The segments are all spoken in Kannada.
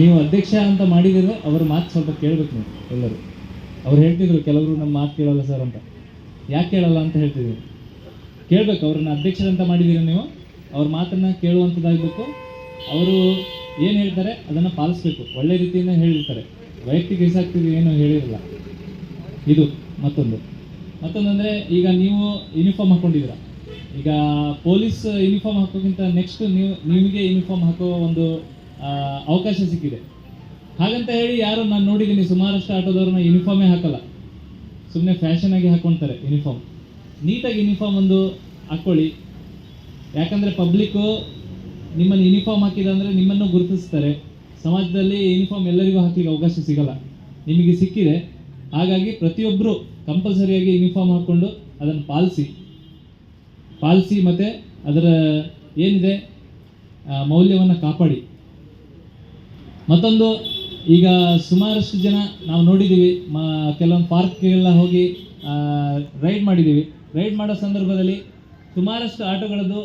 ನೀವು ಅಧ್ಯಕ್ಷ ಅಂತ ಮಾಡಿದರೆ ಅವರ ಮಾತು ಸ್ವಲ್ಪ ಕೇಳಬೇಕು ನೀವು ಎಲ್ಲರೂ. ಅವ್ರು ಹೇಳ್ತಿದ್ರು ಕೆಲವರು ನಮ್ಮ ಮಾತು ಕೇಳಲ್ಲ ಸರ್ ಅಂತ. ಯಾಕೆ ಕೇಳಲ್ಲ ಅಂತ ಹೇಳ್ತಿದ್ದೀವಿ? ಕೇಳಬೇಕು. ಅವ್ರನ್ನ ಅಧ್ಯಕ್ಷರಂತ ಮಾಡಿದ್ದೀರ ನೀವು, ಅವ್ರ ಮಾತನ್ನು ಕೇಳುವಂಥದ್ದಾಗಬೇಕು. ಅವರು ಏನು ಹೇಳ್ತಾರೆ ಅದನ್ನು ಪಾಲಿಸ್ಬೇಕು, ಒಳ್ಳೆ ರೀತಿಯಿಂದ ಹೇಳಿರ್ತಾರೆ. ವೈಯಕ್ತಿಕ ಹಿಸಾಗ್ತಿದ್ದು ಏನು ಹೇಳಿರಲ್ಲ. ಇದು ಮತ್ತೊಂದಂದರೆ, ಈಗ ನೀವು ಯೂನಿಫಾರ್ಮ್ ಹಾಕ್ಕೊಂಡಿದ್ದೀರ. ಈಗ ಪೊಲೀಸ್ ಯೂನಿಫಾರ್ಮ್ ಹಾಕೋಕ್ಕಿಂತ ನೆಕ್ಸ್ಟ್ ನಿಮಗೆ ಯೂನಿಫಾರ್ಮ್ ಹಾಕೋ ಒಂದು ಅವಕಾಶ ಸಿಕ್ಕಿದೆ. ಹಾಗಂತ ಹೇಳಿ ಯಾರು ನಾನು ನೋಡಿದ್ದೀನಿ ಸುಮಾರಷ್ಟು ಆಟೋದವ್ರನ್ನ ಯೂನಿಫಾರ್ಮೇ ಹಾಕಲ್ಲ, ಸುಮ್ಮನೆ ಫ್ಯಾಷನಾಗಿ ಹಾಕ್ಕೊಳ್ತಾರೆ ಯೂನಿಫಾರ್ಮ್. ನೀಟಾಗಿ ಯೂನಿಫಾರ್ಮ್ ಒಂದು ಹಾಕ್ಕೊಳ್ಳಿ. ಯಾಕಂದರೆ ಪಬ್ಲಿಕ್ಕು ನಿಮ್ಮನ್ನು ಯೂನಿಫಾರ್ಮ್ ಹಾಕಿದೆ ಅಂದರೆ ನಿಮ್ಮನ್ನು ಗುರುತಿಸ್ತಾರೆ. ಸಮಾಜದಲ್ಲಿ ಯೂನಿಫಾರ್ಮ್ ಎಲ್ಲರಿಗೂ ಹಾಕಲಿಕ್ಕೆ ಅವಕಾಶ ಸಿಗಲ್ಲ, ನಿಮಗೆ ಸಿಕ್ಕಿದೆ. ಹಾಗಾಗಿ ಪ್ರತಿಯೊಬ್ಬರು ಕಂಪಲ್ಸರಿಯಾಗಿ ಯೂನಿಫಾರ್ಮ್ ಹಾಕ್ಕೊಂಡು ಅದನ್ನು ಪಾಲಿಸಿ ಮತ್ತು ಅದರ ಏನಿದೆ ಮೌಲ್ಯವನ್ನು ಕಾಪಾಡಿ. ಮತ್ತೊಂದು, ಈಗ ಸುಮಾರಷ್ಟು ಜನ ನಾವು ನೋಡಿದ್ದೀವಿ, ಕೆಲವೊಂದು ಪಾರ್ಕ್ಗೆಲ್ಲ ಹೋಗಿ ರೈಡ್ ಮಾಡಿದ್ದೀವಿ. ರೈಡ್ ಮಾಡೋ ಸಂದರ್ಭದಲ್ಲಿ ಸುಮಾರಷ್ಟು ಆಟೋಗಳದ್ದು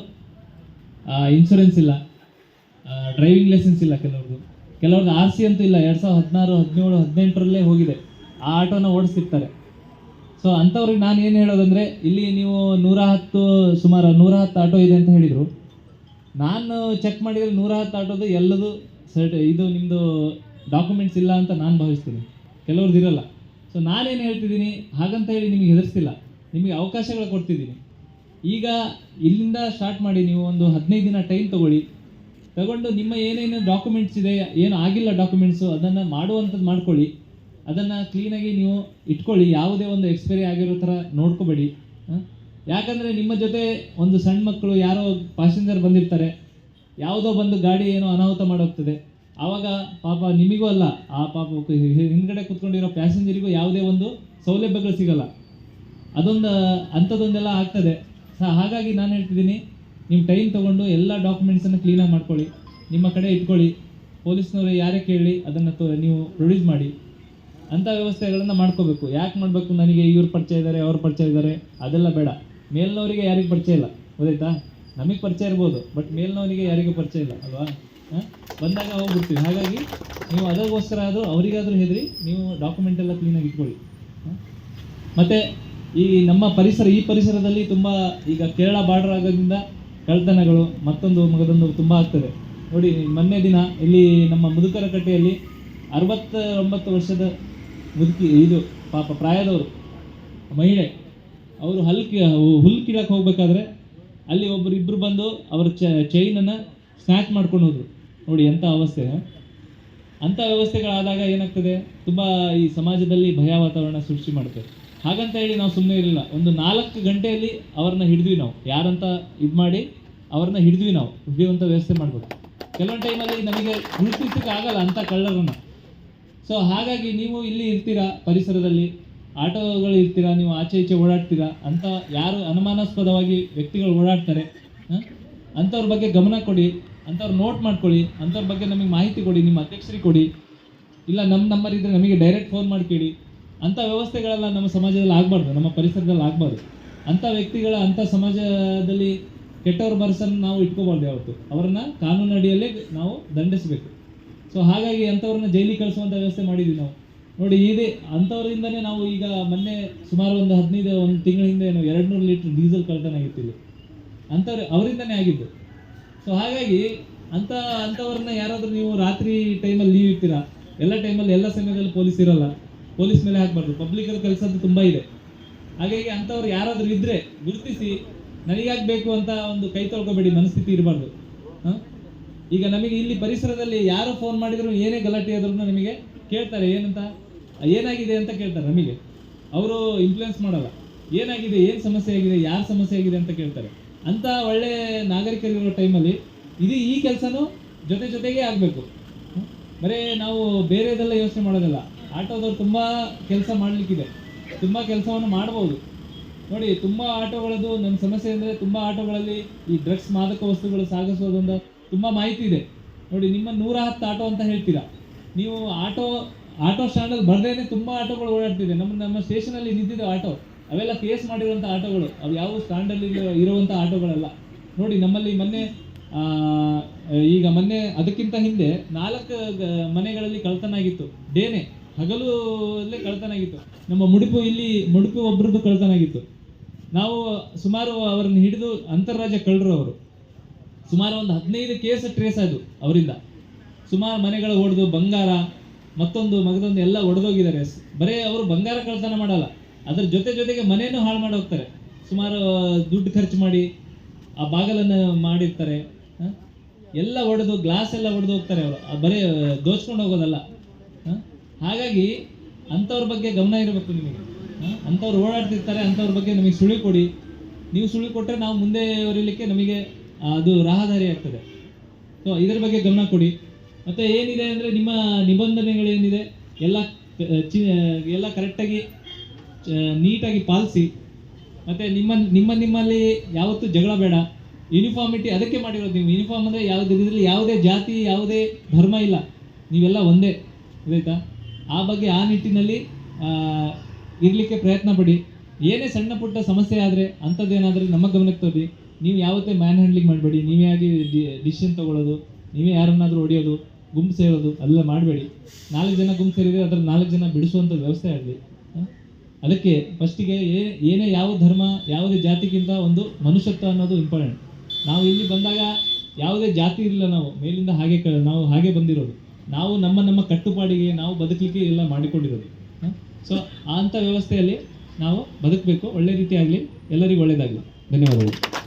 ಇನ್ಶೂರೆನ್ಸ್ ಇಲ್ಲ, ಡ್ರೈವಿಂಗ್ ಲೈಸೆನ್ಸ್ ಇಲ್ಲ, ಕೆಲವ್ರದ್ದು RC ಅಂತೂ ಇಲ್ಲ. 2016, 17, 18 ಹೋಗಿದೆ, ಆ ಆಟೋನ ಓಡಿಸ್ತಿರ್ತಾರೆ. ಸೊ ಅಂಥವ್ರಿಗೆ ನಾನು ಏನು ಹೇಳೋದಂದರೆ, ಇಲ್ಲಿ ನೀವು ಸುಮಾರು 110 ಆಟೋ ಇದೆ ಅಂತ ಹೇಳಿದರು. ನಾನು ಚೆಕ್ ಮಾಡಿದರೆ 110 ಆಟೋದು ಎಲ್ಲದು ಇದು ನಿಮ್ಮದು ಡಾಕ್ಯುಮೆಂಟ್ಸ್ ಇಲ್ಲ ಅಂತ ನಾನು ಭಾವಿಸ್ತೀನಿ. ಕೆಲವ್ರದ್ದು ಇರಲ್ಲ. ಸೊ ನಾನೇನು ಹೇಳ್ತಿದ್ದೀನಿ, ಹಾಗಂತ ಹೇಳಿ ನಿಮಗೆ ಹೆದರ್ಸ್ತಿಲ್ಲ, ನಿಮಗೆ ಅವಕಾಶಗಳು ಕೊಡ್ತಿದ್ದೀನಿ. ಈಗ ಇಲ್ಲಿಂದ ಸ್ಟಾರ್ಟ್ ಮಾಡಿ, ನೀವು ಒಂದು 15 ದಿನ ಟೈಮ್ ತಗೊಂಡು ನಿಮ್ಮ ಏನೇನು ಡಾಕ್ಯುಮೆಂಟ್ಸ್ ಇದೆ, ಏನು ಆಗಿಲ್ಲ ಡಾಕ್ಯುಮೆಂಟ್ಸು, ಅದನ್ನು ಮಾಡುವಂಥದ್ದು ಮಾಡ್ಕೊಳ್ಳಿ. ಅದನ್ನು ಕ್ಲೀನಾಗಿ ನೀವು ಇಟ್ಕೊಳ್ಳಿ. ಯಾವುದೇ ಒಂದು ಎಕ್ಸ್ಪೈರಿ ಆಗಿರೋ ಥರ ನೋಡ್ಕೋಬೇಡಿ. ಯಾಕಂದರೆ ನಿಮ್ಮ ಜೊತೆ ಒಂದು ಸಣ್ಣ ಮಕ್ಕಳು ಯಾರೋ ಪ್ಯಾಸೆಂಜರ್ ಬಂದಿರ್ತಾರೆ, ಯಾವುದೋ ಬಂದು ಗಾಡಿ ಏನೋ ಅನಾಹುತ ಮಾಡೋಗ್ತದೆ. ಆವಾಗ ಪಾಪ ನಿಮಗೂ ಅಲ್ಲ, ಆ ಪಾಪ ಹಿಂದ್ಗಡೆ ಕೂತ್ಕೊಂಡಿರೋ ಪ್ಯಾಸೆಂಜರಿಗೂ ಯಾವುದೇ ಒಂದು ಸೌಲಭ್ಯಗಳು ಸಿಗಲ್ಲ. ಅಂಥದ್ದೊಂದೆಲ್ಲ ಆಗ್ತದೆ. ಹಾಗಾಗಿ ನಾನು ಹೇಳ್ತಿದ್ದೀನಿ, ನಿಮ್ಮ ಟೈಮ್ ತೊಗೊಂಡು ಎಲ್ಲ ಡಾಕ್ಯುಮೆಂಟ್ಸನ್ನು ಕ್ಲೀನಾಗಿ ಮಾಡ್ಕೊಳ್ಳಿ, ನಿಮ್ಮ ಕಡೆ ಇಟ್ಕೊಳ್ಳಿ. ಪೊಲೀಸ್ನವರು ಯಾರೇ ಕೇಳಿ ಅದನ್ನು ನೀವು ಪ್ರೊಡ್ಯೂಸ್ ಮಾಡಿ. ಅಂಥ ವ್ಯವಸ್ಥೆಗಳನ್ನು ಮಾಡ್ಕೋಬೇಕು. ಯಾಕೆ ಮಾಡಬೇಕು? ನನಗೆ ಇವ್ರ ಪರಿಚಯ ಇದ್ದಾರೆ, ಅವ್ರ ಪರಿಚಯ ಇದ್ದಾರೆ, ಅದೆಲ್ಲ ಬೇಡ. ಮೇಲ್ನವರಿಗೆ ಯಾರಿಗೂ ಪರಿಚಯ ಇಲ್ಲ, ಗೊತ್ತಾಯ್ತಾ? ನಮಗೆ ಪರಿಚಯ ಇರ್ಬೋದು, ಬಟ್ ಮೇಲ್ನವರಿಗೆ ಯಾರಿಗೂ ಪರಿಚಯ ಇಲ್ಲ ಅಲ್ವಾ? ಬಂದಾಗ ಹೋಗ್ಬಿಡ್ತೀವಿ. ಹಾಗಾಗಿ ನೀವು ಅದಕ್ಕೋಸ್ಕರ ಆದರೂ ಅವರಿಗಾದರೂ ಹೆದರಿ ನೀವು ಡಾಕ್ಯುಮೆಂಟ್ ಎಲ್ಲ ಕ್ಲೀನಾಗಿ ಇಟ್ಕೊಳ್ಳಿ. ಮತ್ತು ಈ ನಮ್ಮ ಈ ಪರಿಸರದಲ್ಲಿ ತುಂಬ ಈಗ ಕೇರಳ ಬಾರ್ಡರ್ ಆಗೋದ್ರಿಂದ ಕಳ್ಳತನಗಳು ಮಗದೊಂದು ತುಂಬ ಆಗ್ತದೆ. ನೋಡಿ, ಮೊನ್ನೆ ದಿನ ಇಲ್ಲಿ ನಮ್ಮ ಮುದುಕರ ಕಟ್ಟೆಯಲ್ಲಿ 69 ವರ್ಷದ ಮುದುಕಿ, ಇದು ಪಾಪ ಪ್ರಾಯದವರು ಮಹಿಳೆ, ಅವರು ಹುಲ್ಲು ಕೀಳಕ್ಕೆ ಹೋಗ್ಬೇಕಾದ್ರೆ ಅಲ್ಲಿ ಇಬ್ಬರು ಬಂದು ಅವರ ಚೈನನ್ನು ಸ್ನ್ಯಾಚ್ ಮಾಡ್ಕೊಂಡು ಹೋದರು. ನೋಡಿ ಎಂಥ ಅವಸ್ಥೆ. ಅಂಥ ವ್ಯವಸ್ಥೆಗಳಾದಾಗ ಏನಾಗ್ತದೆ, ತುಂಬ ಈ ಸಮಾಜದಲ್ಲಿ ಭಯ ವಾತಾವರಣ ಸೃಷ್ಟಿ ಮಾಡ್ತದೆ. ಹಾಗಂತ ಹೇಳಿ ನಾವು ಸುಮ್ಮನೆ ಇರಲಿಲ್ಲ. ಒಂದು 4 ಗಂಟೆಯಲ್ಲಿ ಅವ್ರನ್ನ ಹಿಡಿದ್ವಿ ನಾವು, ಯಾರಂತ ಇದು ಮಾಡಿ ಅವ್ರನ್ನ ಹಿಡಿಯುವಂಥ ವ್ಯವಸ್ಥೆ ಮಾಡಬೇಕು. ಕೆಲವೊಂದು ಟೈಮಲ್ಲಿ ನಮಗೆ ಗುರುತಿಸೋಕ್ಕೆ ಆಗಲ್ಲ ಅಂಥ ಕಳ್ಳರನ್ನು. ಸೊ ಹಾಗಾಗಿ ನೀವು ಇಲ್ಲಿ ಇರ್ತೀರಾ, ಪರಿಸರದಲ್ಲಿ ಆಟೋಗಳು ಇರ್ತೀರಾ, ನೀವು ಆಚೆ ಈಚೆ ಓಡಾಡ್ತೀರಾ, ಅಂತ ಯಾರು ಅನುಮಾನಾಸ್ಪದವಾಗಿ ವ್ಯಕ್ತಿಗಳು ಓಡಾಡ್ತಾರೆ, ಅಂಥವ್ರ ಬಗ್ಗೆ ಗಮನ ಕೊಡಿ, ಅಂಥವ್ರು ನೋಟ್ ಮಾಡ್ಕೊಳ್ಳಿ, ಅಂಥವ್ರ ಬಗ್ಗೆ ನಮಗೆ ಮಾಹಿತಿ ಕೊಡಿ, ನಿಮ್ಮ ಅಧ್ಯಕ್ಷರಿಗೆ ಕೊಡಿ, ಇಲ್ಲ ನಮ್ಮ ನಂಬರ್ ಇದ್ದರೆ ನಮಗೆ ಡೈರೆಕ್ಟ್ ಫೋನ್ ಮಾಡಿ ಕೇಳಿ. ಅಂಥ ವ್ಯವಸ್ಥೆಗಳೆಲ್ಲ ನಮ್ಮ ಸಮಾಜದಲ್ಲಿ ಆಗಬಾರ್ದು, ನಮ್ಮ ಪರಿಸರದಲ್ಲಿ ಆಗಬಾರ್ದು. ಅಂಥ ಅಂಥ ಸಮಾಜದಲ್ಲಿ ಕೆಟ್ಟವ್ರ ಬರಸನ್ನು ನಾವು ಇಟ್ಕೋಬಾರ್ದು ಯಾವತ್ತು. ಅವರನ್ನು ಕಾನೂನು ಅಡಿಯಲ್ಲೇ ನಾವು ದಂಡಿಸಬೇಕು. ಸೊ ಹಾಗಾಗಿ ಅಂಥವ್ರನ್ನ ಜೈಲಿಗೆ ಕಳಿಸುವಂಥ ವ್ಯವಸ್ಥೆ ಮಾಡಿದ್ವಿ ನಾವು. ನೋಡಿ, ಅಂಥವ್ರಿಂದನೇ ನಾವು ಈಗ ಮೊನ್ನೆ ಸುಮಾರು ಒಂದು ತಿಂಗಳ ಹಿಂದೆ 200 ಲೀಟ್ರ್ ಡೀಸೆಲ್ ಕಳ್ಳತನ ಆಗಿತ್ತು ಅವರಿಂದನೇ ಆಗಿದ್ದು. ಸೊ ಹಾಗಾಗಿ ಅಂಥವ್ರನ್ನ ಯಾರಾದರೂ ನೀವು ರಾತ್ರಿ ಟೈಮಲ್ಲಿ ಲೀವ್ ಇರ್ತೀರಾ, ಎಲ್ಲ ಟೈಮಲ್ಲಿ ಎಲ್ಲ ಸಮಯದಲ್ಲಿ ಪೊಲೀಸ್ ಇರೋಲ್ಲ, ಪೊಲೀಸ್ ಮೇಲೆ ಹಾಕಬಾರ್ದು. ಪಬ್ಲಿಕರ ಕೆಲಸದ್ದು ತುಂಬ ಇದೆ. ಹಾಗಾಗಿ ಅಂಥವ್ರು ಯಾರಾದರೂ ಇದ್ದರೆ ಗುರುತಿಸಿ, ನನಗಾಗಬೇಕು ಅಂತ ಒಂದು ಕೈ ತೊಳ್ಕೊಬೇಡಿ, ಮನಸ್ಥಿತಿ ಇರಬಾರ್ದು. ಈಗ ನಮಗೆ ಇಲ್ಲಿ ಪರಿಸರದಲ್ಲಿ ಯಾರು ಫೋನ್ ಮಾಡಿದ್ರು, ಏನೇ ಗಲಾಟೆ ಆದ್ರೂ ನಮಗೆ ಕೇಳ್ತಾರೆ, ಏನಾಗಿದೆ ಅಂತ ಕೇಳ್ತಾರೆ. ನಮಗೆ ಅವರು ಇನ್ಫ್ಲುಯೆನ್ಸ್ ಮಾಡಲ್ಲ, ಏನಾಗಿದೆ, ಏನು ಸಮಸ್ಯೆ ಆಗಿದೆ, ಯಾರು ಸಮಸ್ಯೆ ಆಗಿದೆ ಅಂತ ಕೇಳ್ತಾರೆ. ಅಂಥ ಒಳ್ಳೆ ನಾಗರಿಕರಿರೋ ಟೈಮಲ್ಲಿ ಈ ಕೆಲಸನೂ ಜೊತೆಗೆ ಆಗಬೇಕು. ಬರೀ ನಾವು ಬೇರೆದೆಲ್ಲ ಯೋಚನೆ ಮಾಡೋದಿಲ್ಲ. ಆಟೋದವ್ರು ತುಂಬ ಕೆಲಸ ಮಾಡಲಿಕ್ಕಿದೆ, ತುಂಬ ಕೆಲಸವನ್ನು ಮಾಡ್ಬೋದು. ನೋಡಿ, ತುಂಬ ಆಟೋಗಳದ್ದು ನನ್ನ ಸಮಸ್ಯೆ ಅಂದರೆ, ತುಂಬ ಆಟೋಗಳಲ್ಲಿ ಈ ಡ್ರಗ್ಸ್, ಮಾದಕ ವಸ್ತುಗಳು ಸಾಗಿಸೋದೊಂದು ತುಂಬ ಮಾಹಿತಿ ಇದೆ. ನೋಡಿ, ನಿಮ್ಮ 110 ಆಟೋ ಅಂತ ಹೇಳ್ತೀರಾ ನೀವು. ಆಟೋ ಸ್ಟ್ಯಾಂಡಲ್ಲಿ ಬರ್ದೇನೆ ತುಂಬ ಆಟೋಗಳು ಓಡಾಡ್ತಿದೆ. ನಮ್ಮ ಸ್ಟೇಷನಲ್ಲಿ ನಿಂತಿದ್ದ ಆಟೋ, ಅವೆಲ್ಲ ಕೇಸ್ ಮಾಡಿರುವಂಥ ಆಟೋಗಳು, ಅವು ಯಾವ ಸ್ಟ್ಯಾಂಡಲ್ಲಿ ಇರುವಂಥ ಆಟೋಗಳಲ್ಲ. ನೋಡಿ, ನಮ್ಮಲ್ಲಿ ಮೊನ್ನೆ ಈಗ ಮೊನ್ನೆ ಅದಕ್ಕಿಂತ ಹಿಂದೆ 4 ಮನೆಗಳಲ್ಲಿ ಕಳ್ತನ ಆಗಿತ್ತು. ಡೇನೆ ಹಗಲಲ್ಲೇ ಕಳ್ತನ ಆಗಿತ್ತು. ನಮ್ಮ ಮುಡುಪು ಒಬ್ರದ್ದು ಕಳ್ತನ ಆಗಿತ್ತು. ನಾವು ಸುಮಾರು ಅವರನ್ನು ಹಿಡಿದು ಅಂತಾರಾಜ್ಯ ಕಳ್ಳರು ಅವರು. ಸುಮಾರು ಒಂದು 15 ಕೇಸ್ ಟ್ರೇಸ್ ಆದವು ಅವರಿಂದ. ಸುಮಾರು ಮನೆಗಳ ಒಡೆದು ಬಂಗಾರ ಮತ್ತೊಂದು ಮಗದೊಂದು ಎಲ್ಲ ಒಡೆದೋಗಿದ್ದಾರೆ. ಬರೀ ಅವರು ಬಂಗಾರ ಕಳ್ತನ ಮಾಡಲ್ಲ, ಅದರ ಜೊತೆಗೆ ಮನೆಯನ್ನು ಹಾಳು ಮಾಡಿ ಹೋಗ್ತಾರೆ. ಸುಮಾರು ದುಡ್ಡು ಖರ್ಚು ಮಾಡಿ ಆ ಬಾಗಲನ್ನು ಮಾಡಿರ್ತಾರೆ, ಎಲ್ಲ ಒಡೆದು ಗ್ಲಾಸ್ ಎಲ್ಲ ಒಡೆದು ಹೋಗ್ತಾರೆ ಅವರು. ಬರೀ ದೋಚ್ಕೊಂಡು ಹೋಗೋದಲ್ಲ. ಹಾಗಾಗಿ ಅಂಥವ್ರ ಬಗ್ಗೆ ಗಮನ ಇರಬೇಕು ನಿಮಗೆ. ಅಂಥವ್ರು ಓಡಾಡ್ತಿರ್ತಾರೆ, ಅಂಥವ್ರ ಬಗ್ಗೆ ನಮಗೆ ಸುಳಿ ಕೊಡಿ. ನೀವು ಸುಳಿ ಕೊಟ್ಟರೆ ನಾವು ಮುಂದೆ ಹೊರಿಲಿಕ್ಕೆ ನಮಗೆ ಅದು ರಹದಾರಿ ಆಗ್ತದೆ. ಸೊ ಇದರ ಬಗ್ಗೆ ಗಮನ ಕೊಡಿ. ಮತ್ತು ಏನಿದೆ ಅಂದರೆ ನಿಮ್ಮ ನಿಬಂಧನೆಗಳೇನಿದೆ ಎಲ್ಲ ಕರೆಕ್ಟಾಗಿ ನೀಟಾಗಿ ಪಾಲಿಸಿ. ಮತ್ತು ನಿಮ್ಮಲ್ಲಿ ಯಾವತ್ತೂ ಜಗಳ ಬೇಡ. ಯೂನಿಫಾರ್ಮಿಟಿ ಅದಕ್ಕೆ ಮಾಡಿರೋದು. ನೀವು ಯೂನಿಫಾರ್ಮ್ ಅಂದರೆ ಇದರಲ್ಲಿ ಯಾವುದೇ ಜಾತಿ ಯಾವುದೇ ಧರ್ಮ ಇಲ್ಲ, ನೀವೆಲ್ಲ ಒಂದೇ. ಗೊತ್ತಾಯ್ತಾ? ಆ ಬಗ್ಗೆ ಆ ನಿಟ್ಟಿನಲ್ಲಿ ಇರಲಿಕ್ಕೆ ಪ್ರಯತ್ನ ಪಡಿ. ಏನೇ ಸಣ್ಣ ಪುಟ್ಟ ಸಮಸ್ಯೆ ಆದರೆ ಅಂಥದ್ದೇನಾದರೆ ನಮ್ಮ ಗಮನಕ್ಕೆ ತೋರಿ. ನೀವು ಯಾವತ್ತೇ ಮ್ಯಾನ್ ಹ್ಯಾಂಡ್ಲಿಂಗ್ ಮಾಡಬೇಡಿ. ನೀವೇ ಆಗಿ ಡಿಸಿಷನ್ ತೊಗೊಳ್ಳೋದು, ನೀವೇ ಯಾರನ್ನಾದರೂ ಹೊಡೆಯೋದು, ಗುಂಪು ಸೇರೋದು ಅದೆಲ್ಲ ಮಾಡಬೇಡಿ. 4 ಜನ ಗುಂಪು ಸೇರಿದರೆ ಅದರ 4 ಜನ ಬಿಡಿಸುವಂಥ ವ್ಯವಸ್ಥೆ ಆಗಲಿ. ಅದಕ್ಕೆ ಫಸ್ಟಿಗೆ ಯಾವ ಧರ್ಮ ಯಾವುದೇ ಜಾತಿಗಿಂತ ಒಂದು ಮನುಷ್ಯತ್ವ ಅನ್ನೋದು ಇಂಪಾರ್ಟೆಂಟ್. ನಾವು ಇಲ್ಲಿ ಬಂದಾಗ ಯಾವುದೇ ಜಾತಿ ಇರಲಿಲ್ಲ, ನಾವು ಮೇಲಿಂದ ನಾವು ಹಾಗೆ ಬಂದಿರೋದು. ನಾವು ನಮ್ಮ ಕಟ್ಟುಪಾಡಿಗೆ ನಾವು ಬದುಕಲಿಕ್ಕೆ ಎಲ್ಲ ಮಾಡಿಕೊಂಡಿರೋದು. ಸೊ ಅಂಥ ವ್ಯವಸ್ಥೆಯಲ್ಲಿ ನಾವು ಬದುಕಬೇಕು. ಒಳ್ಳೆ ರೀತಿ ಆಗಲಿ, ಎಲ್ಲರಿಗೂ ಒಳ್ಳೆಯದಾಗಲಿ. ಧನ್ಯವಾದಗಳು.